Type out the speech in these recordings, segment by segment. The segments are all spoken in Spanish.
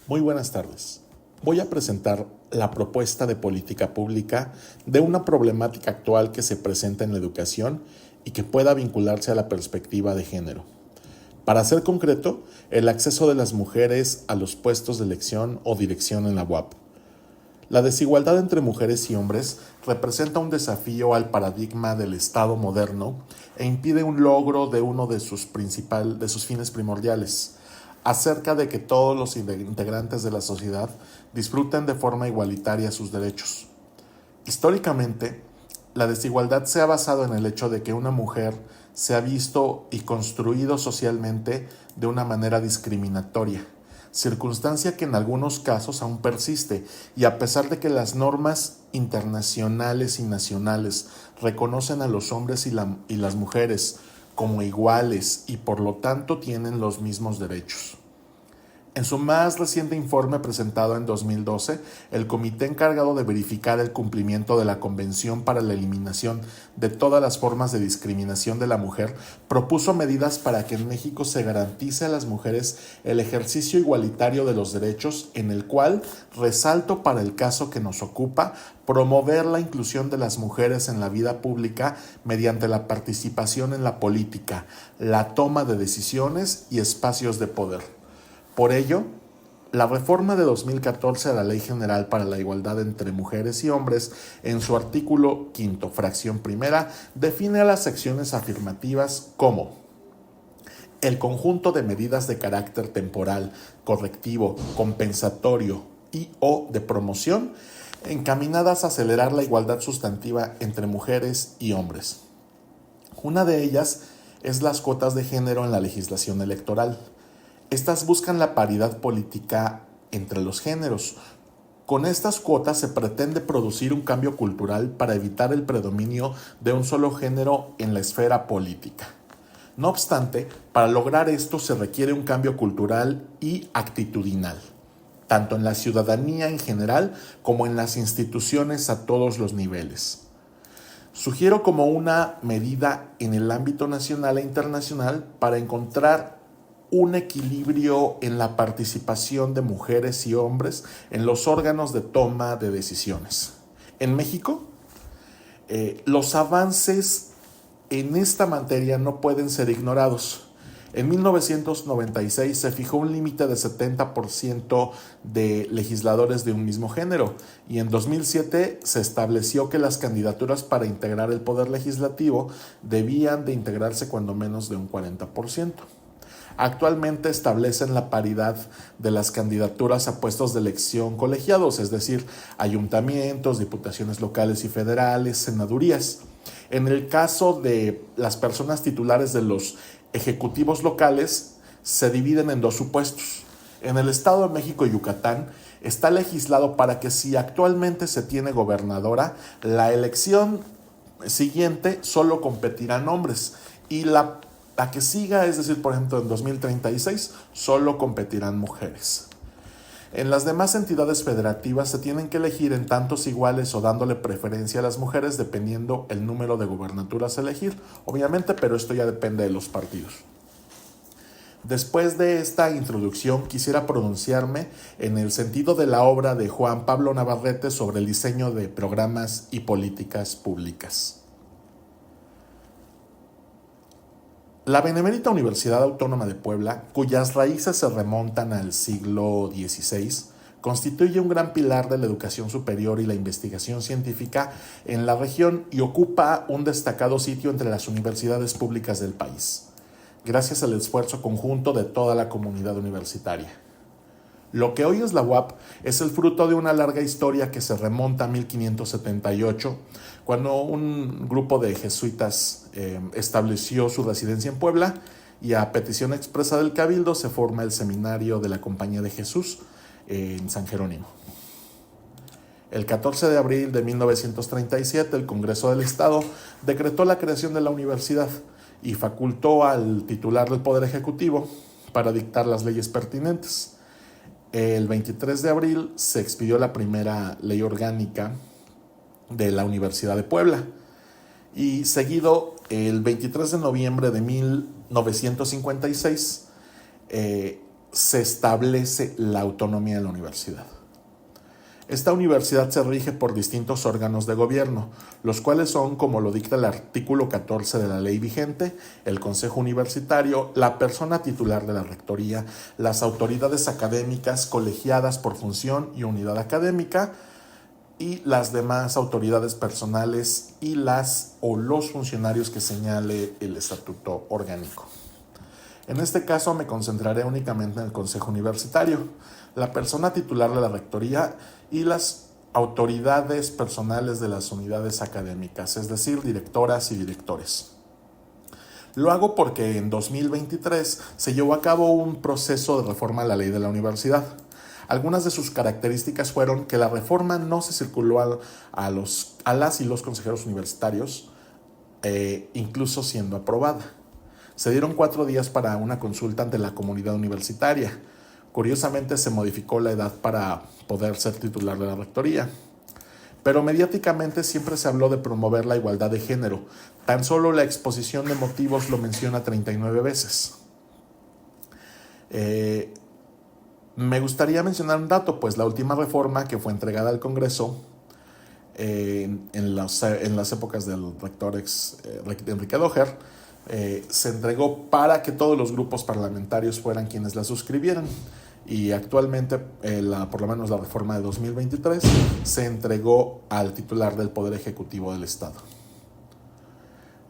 Muy buenas tardes. Voy a presentar la propuesta de política pública de una problemática actual que se presenta en la educación y que pueda vincularse a la perspectiva de género. Para ser concreto, el acceso de las mujeres a los puestos de elección o dirección en la UAP. La desigualdad entre mujeres y hombres representa un desafío al paradigma del Estado moderno e impide un logro de uno de sus fines primordiales, acerca de que todos los integrantes de la sociedad disfruten de forma igualitaria sus derechos. Históricamente, la desigualdad se ha basado en el hecho de que una mujer se ha visto y construido socialmente de una manera discriminatoria, circunstancia que en algunos casos aún persiste, y a pesar de que las normas internacionales y nacionales reconocen a los hombres y las mujeres como iguales y por lo tanto tienen los mismos derechos. En su más reciente informe presentado en 2012, el comité encargado de verificar el cumplimiento de la Convención para la Eliminación de todas las formas de discriminación de la mujer propuso medidas para que en México se garantice a las mujeres el ejercicio igualitario de los derechos, en el cual, resalto para el caso que nos ocupa, promover la inclusión de las mujeres en la vida pública mediante la participación en la política, la toma de decisiones y espacios de poder. Por ello, la reforma de 2014 a la Ley General para la Igualdad entre Mujeres y Hombres, en su artículo 5, fracción primera, define a las secciones afirmativas como el conjunto de medidas de carácter temporal, correctivo, compensatorio y o de promoción encaminadas a acelerar la igualdad sustantiva entre mujeres y hombres. Una de ellas es las cuotas de género en la legislación electoral. Estas buscan la paridad política entre los géneros. Con estas cuotas se pretende producir un cambio cultural para evitar el predominio de un solo género en la esfera política. No obstante, para lograr esto se requiere un cambio cultural y actitudinal, tanto en la ciudadanía en general como en las instituciones a todos los niveles. Sugiero como una medida en el ámbito nacional e internacional para encontrar un equilibrio en la participación de mujeres y hombres en los órganos de toma de decisiones. En México, los avances en esta materia no pueden ser ignorados. En 1996 se fijó un límite de 70% de legisladores de un mismo género, y en 2007 se estableció que las candidaturas para integrar el poder legislativo debían de integrarse cuando menos de un 40%. Actualmente establecen la paridad de las candidaturas a puestos de elección colegiados, es decir, ayuntamientos, diputaciones locales y federales, senadurías. En el caso de las personas titulares de los ejecutivos locales, se dividen en dos supuestos. En el Estado de México y Yucatán está legislado para que, si actualmente se tiene gobernadora, la elección siguiente solo competirán hombres, y la que siga, es decir, por ejemplo, en 2036, solo competirán mujeres. En las demás entidades federativas se tienen que elegir en tantos iguales o dándole preferencia a las mujeres dependiendo el número de gubernaturas a elegir, obviamente, pero esto ya depende de los partidos. Después de esta introducción, quisiera pronunciarme en el sentido de la obra de Juan Pablo Navarrete sobre el diseño de programas y políticas públicas. La Benemérita Universidad Autónoma de Puebla, cuyas raíces se remontan al siglo XVI, constituye un gran pilar de la educación superior y la investigación científica en la región y ocupa un destacado sitio entre las universidades públicas del país, gracias al esfuerzo conjunto de toda la comunidad universitaria. Lo que hoy es la UAP es el fruto de una larga historia que se remonta a 1578, cuando un grupo de jesuitas estableció su residencia en Puebla, y a petición expresa del Cabildo se forma el seminario de la Compañía de Jesús en San Jerónimo. El 14 de abril de 1937, el Congreso del Estado decretó la creación de la universidad y facultó al titular del Poder Ejecutivo para dictar las leyes pertinentes. El 23 de abril se expidió la primera ley orgánica de la Universidad de Puebla, y seguido, el 23 de noviembre de 1956, se establece la autonomía de la universidad. Esta universidad se rige por distintos órganos de gobierno, los cuales son, como lo dicta el artículo 14 de la ley vigente, el Consejo Universitario, la persona titular de la rectoría, las autoridades académicas colegiadas por función y unidad académica, y las demás autoridades personales y las o los funcionarios que señale el estatuto orgánico. En este caso me concentraré únicamente en el Consejo Universitario, la persona titular de la rectoría y las autoridades personales de las unidades académicas, es decir, directoras y directores. Lo hago porque en 2023 se llevó a cabo un proceso de reforma a la ley de la universidad. Algunas de sus características fueron que la reforma no se circuló a las y los consejeros universitarios, incluso siendo aprobada. Se dieron 4 días para una consulta ante la comunidad universitaria. Curiosamente se modificó la edad para poder ser titular de la rectoría. Pero mediáticamente siempre se habló de promover la igualdad de género. Tan solo la exposición de motivos lo menciona 39 veces. Me gustaría mencionar un dato, pues la última reforma que fue entregada al Congreso en las épocas del rector Enrique Doher, se entregó para que todos los grupos parlamentarios fueran quienes la suscribieran, y actualmente, por lo menos la reforma de 2023, se entregó al titular del Poder Ejecutivo del Estado.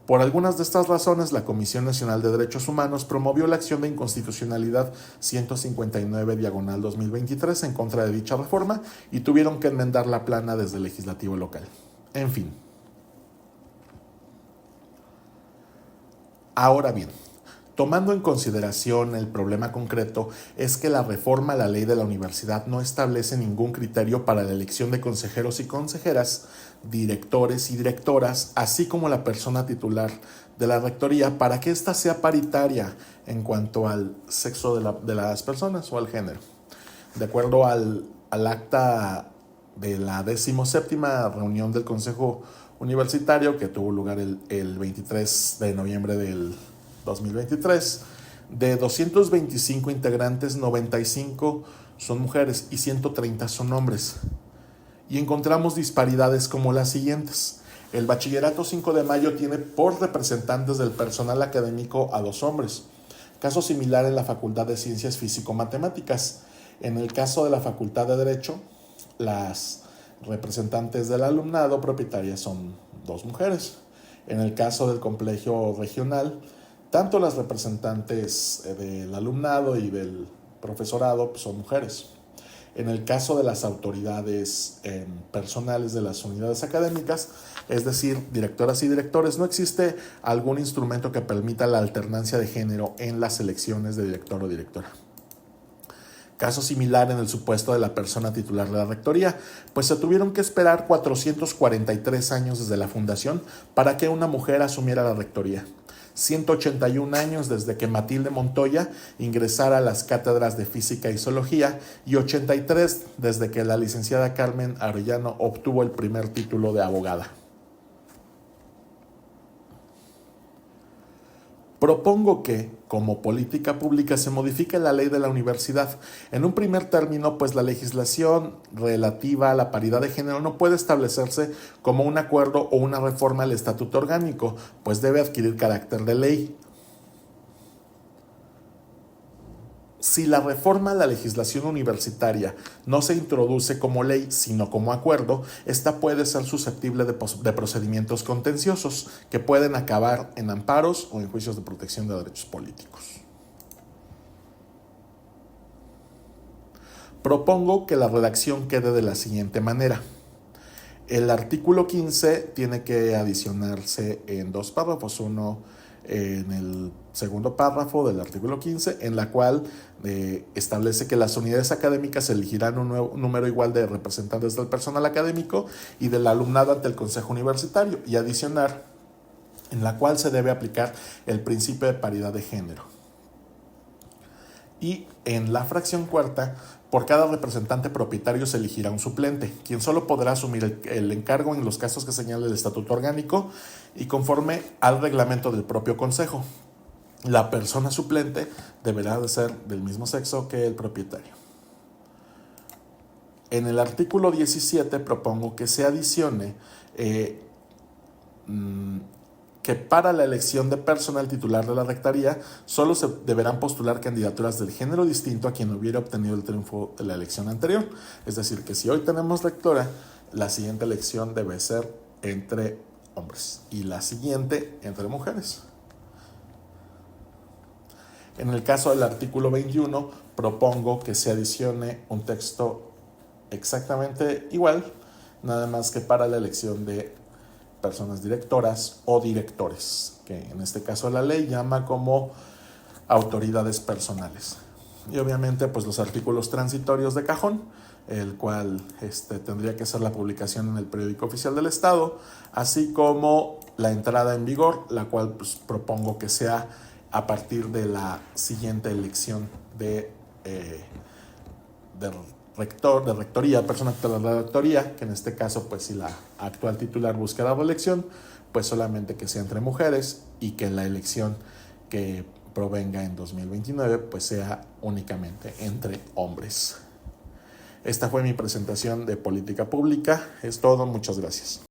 Por algunas de estas razones, la Comisión Nacional de Derechos Humanos promovió la acción de inconstitucionalidad 159/2023 en contra de dicha reforma y tuvieron que enmendar la plana desde el legislativo local. En fin. Ahora bien, tomando en consideración el problema concreto, es que la reforma a la ley de la universidad no establece ningún criterio para la elección de consejeros y consejeras, directores y directoras, así como la persona titular de la rectoría, para que ésta sea paritaria en cuanto al sexo de las personas o al género. De acuerdo al acta de la 17ª reunión del Consejo Universitario, que tuvo lugar el 23 de noviembre del 2023, de 225 integrantes, 95 son mujeres y 130 son hombres. Y encontramos disparidades como las siguientes. El Bachillerato 5 de Mayo tiene por representantes del personal académico a 2 hombres. Caso similar en la Facultad de Ciencias Físico-Matemáticas. En el caso de la Facultad de Derecho, las representantes del alumnado propietarias son 2 mujeres. En el caso del complejo regional, tanto las representantes del alumnado y del profesorado son mujeres. En el caso de las autoridades personales de las unidades académicas, es decir, directoras y directores, no existe algún instrumento que permita la alternancia de género en las elecciones de director o directora. Caso similar en el supuesto de la persona titular de la rectoría, pues se tuvieron que esperar 443 años desde la fundación para que una mujer asumiera la rectoría. 181 años desde que Matilde Montoya ingresara a las cátedras de Física y Zoología y 83 desde que la licenciada Carmen Arellano obtuvo el primer título de abogada. Propongo que, como política pública, se modifique la ley de la universidad. En un primer término, pues la legislación relativa a la paridad de género no puede establecerse como un acuerdo o una reforma al estatuto orgánico, pues debe adquirir carácter de ley. Si la reforma a la legislación universitaria no se introduce como ley, sino como acuerdo, esta puede ser susceptible de procedimientos contenciosos que pueden acabar en amparos o en juicios de protección de derechos políticos. Propongo que la redacción quede de la siguiente manera. El artículo 15 tiene que adicionarse en 2 párrafos, uno en el segundo párrafo del artículo 15, en la cual establece que las unidades académicas elegirán un número igual de representantes del personal académico y del alumnado ante el Consejo Universitario, y adicionar en la cual se debe aplicar el principio de paridad de género. Y en la fracción cuarta, por cada representante propietario se elegirá un suplente, quien solo podrá asumir el encargo en los casos que señale el estatuto orgánico y conforme al reglamento del propio consejo. La persona suplente deberá de ser del mismo sexo que el propietario. En el artículo 17 propongo que se adicione que para la elección de personal titular de la rectoría solo se deberán postular candidaturas del género distinto a quien hubiera obtenido el triunfo de la elección anterior. Es decir, que si hoy tenemos rectora, la siguiente elección debe ser entre hombres y la siguiente entre mujeres. En el caso del artículo 21, propongo que se adicione un texto exactamente igual, nada más que para la elección de personas directoras o directores, que en este caso la ley llama como autoridades personales. Y obviamente pues los artículos transitorios de cajón, el cual tendría que ser la publicación en el periódico oficial del Estado, así como la entrada en vigor, la cual pues propongo que sea a partir de la siguiente elección de rectoría, persona titular de la rectoría, que en este caso, pues si la actual titular busca la reelección, pues solamente que sea entre mujeres y que la elección que provenga en 2029, pues sea únicamente entre hombres. Esta fue mi presentación de política pública. Es todo, muchas gracias.